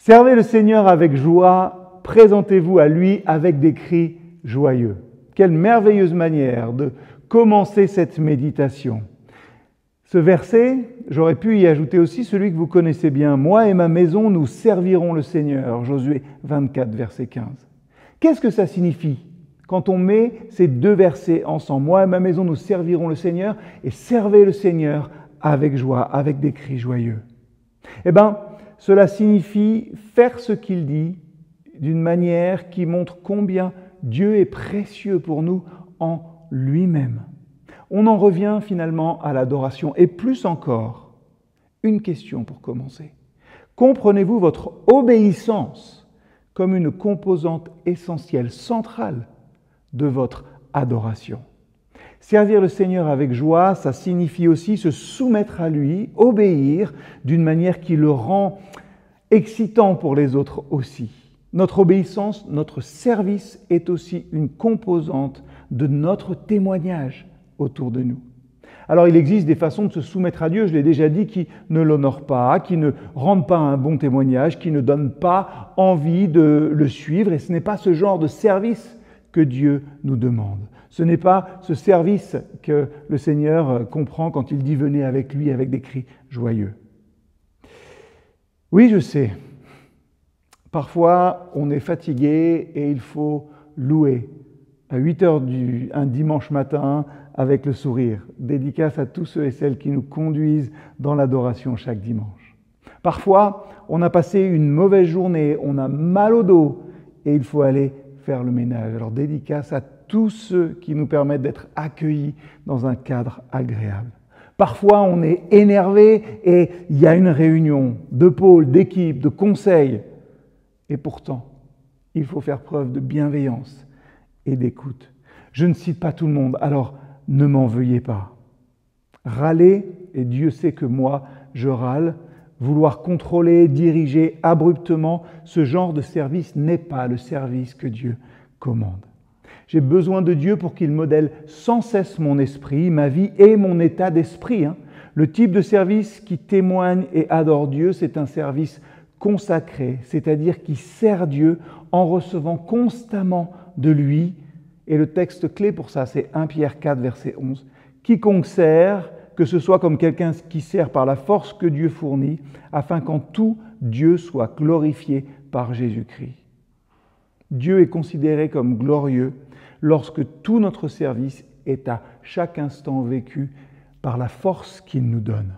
Servez le Seigneur avec joie, présentez-vous à lui avec des cris joyeux. Quelle merveilleuse manière de commencer cette méditation. Ce verset, j'aurais pu y ajouter aussi celui que vous connaissez bien. « Moi et ma maison, nous servirons le Seigneur » Josué 24, verset 15. Qu'est-ce que ça signifie quand on met ces deux versets ensemble? « Moi et ma maison, nous servirons le Seigneur » et « servez le Seigneur avec joie, avec des cris joyeux ». Eh bien, cela signifie faire ce qu'il dit d'une manière qui montre combien Dieu est précieux pour nous en lui-même. On en revient finalement à l'adoration. Et plus encore, une question pour commencer. Comprenez-vous votre obéissance comme une composante essentielle, centrale de votre adoration? Servir le Seigneur avec joie, ça signifie aussi se soumettre à lui, obéir d'une manière qui le rend excitant pour les autres aussi. Notre obéissance, notre service est aussi une composante de notre témoignage autour de nous. Alors il existe des façons de se soumettre à Dieu, je l'ai déjà dit, qui ne l'honorent pas, qui ne rendent pas un bon témoignage, qui ne donnent pas envie de le suivre, et ce n'est pas ce genre de service que Dieu nous demande. Ce n'est pas ce service que le Seigneur comprend quand il dit « venez avec lui avec des cris joyeux ». Oui, je sais, parfois on est fatigué et il faut louer à 8 heures un dimanche matin avec le sourire. Dédicace à tous ceux et celles qui nous conduisent dans l'adoration chaque dimanche. Parfois, on a passé une mauvaise journée, on a mal au dos et il faut aller faire le ménage. Alors dédicace à tous ceux qui nous permettent d'être accueillis dans un cadre agréable. Parfois, on est énervé et il y a une réunion de pôle, d'équipe, de conseil. Et pourtant, il faut faire preuve de bienveillance et d'écoute. Je ne cite pas tout le monde, alors ne m'en veuillez pas. Râler, et Dieu sait que moi, je râle, vouloir contrôler, diriger abruptement, ce genre de service n'est pas le service que Dieu commande. J'ai besoin de Dieu pour qu'il modèle sans cesse mon esprit, ma vie et mon état d'esprit. Le type de service qui témoigne et adore Dieu, c'est un service consacré, c'est-à-dire qui sert Dieu en recevant constamment de lui. Et le texte clé pour ça, c'est 1 Pierre 4, verset 11. « Quiconque sert, que ce soit comme quelqu'un qui sert par la force que Dieu fournit, afin qu'en tout, Dieu soit glorifié par Jésus-Christ. » Dieu est considéré comme glorieux lorsque tout notre service est à chaque instant vécu par la force qu'il nous donne.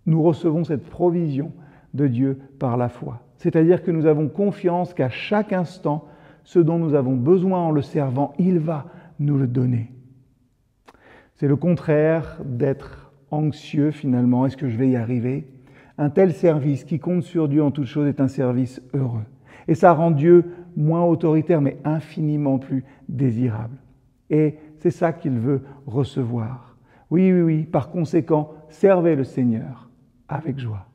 Nous recevons cette provision de Dieu par la foi. C'est-à-dire que nous avons confiance qu'à chaque instant, ce dont nous avons besoin en le servant, il va nous le donner. C'est le contraire d'être anxieux finalement. Est-ce que je vais y arriver? Un tel service qui compte sur Dieu en toute chose est un service heureux. Et ça rend Dieu moins autoritaire, mais infiniment plus désirable. Et c'est ça qu'il veut recevoir. Oui, par conséquent, servez le Seigneur avec joie.